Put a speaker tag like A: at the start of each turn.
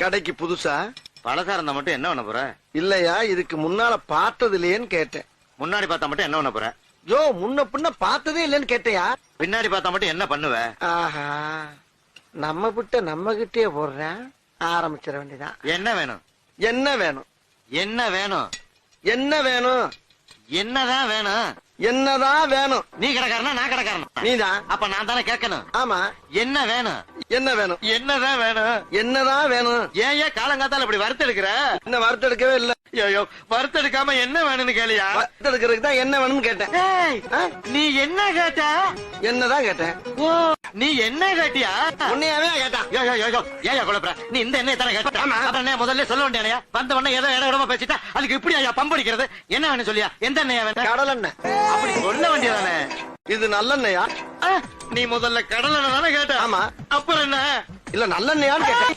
A: கடைக்கு புதுசா?
B: பழசா இருந்தா மட்டும் என்ன பண்ண போற?
A: இல்லையா, இதுக்கு முன்னால பார்த்தது இல்லையேன்னு கேட்டேன்.
B: முன்னாடி பார்த்தா மட்டும் என்ன பண்ண போற?
A: ஜோ, முன்ன பின்ன பார்த்ததே இல்லைன்னு கேட்டையா?
B: பின்னாடி பார்த்தா மட்டும் என்ன பண்ணுவ?
A: ஆஹா, நம்ம கிட்ட நம்ம கிட்டே போடுறேன். ஆரம்பிச்சிட வேண்டியதான்.
B: என்ன வேணும்?
A: என்ன வேணும்?
B: என்ன வேணும்?
A: என்ன வேணும்?
B: என்னதான் வேணும்?
A: என்னதான் வேணும்?
B: நீ கடைக்காரனா நான் கடைக்காரனா?
A: நீதான்.
B: அப்ப நான் தானே கேட்கணும்.
A: ஆமா.
B: என்ன வேணும்?
A: என்ன வேணும்?
B: என்னதான் வேணும்?
A: என்னதான் வேணும்?
B: ஏன் காலங்காத்தால இப்படி வறுத்தெடுக்கிற?
A: இன்னும் வறுத்தெடுக்கவே இல்ல.
B: ஐயோ, வறுத்தெடுக்காம என்ன வேணும்னு கேளியா?
A: வறுத்தெடுக்கிறதுக்கு தான் என்ன வேணும்னு கேட்டேன்.
B: நீ என்ன கேட்ட?
A: என்னதான் கேட்டேன்.
B: ஓ, நீ என்ன கேட்டியா?
A: உன்னையாவே கேட்டான்.
B: ஏயா குழப்பற? நீ இந்த எண்ணெய் தானே கேட்ட? அப்புறம் என்ன முதல்ல சொல்ல வேண்டியா? வந்த உடனே ஏதோ இட விடமா பேசிட்டா அதுக்கு இப்படி ஐயா பம்படிக்கிறது? என்ன வேணும் சொல்லியா? எந்த எண்ணெயா வேணும்?
A: கடல் எண்ணெய்.
B: அப்படி சொல்ல வேண்டியதானே.
A: இது நல்லெண்ணெயா?
B: நீ முதல்ல கடல் எண்ணெய் தானே கேட்ட?
A: ஆமா.
B: அப்புறம் என்ன?
A: இல்ல நல்லெண்ணெயான்னு கேட்டேன்.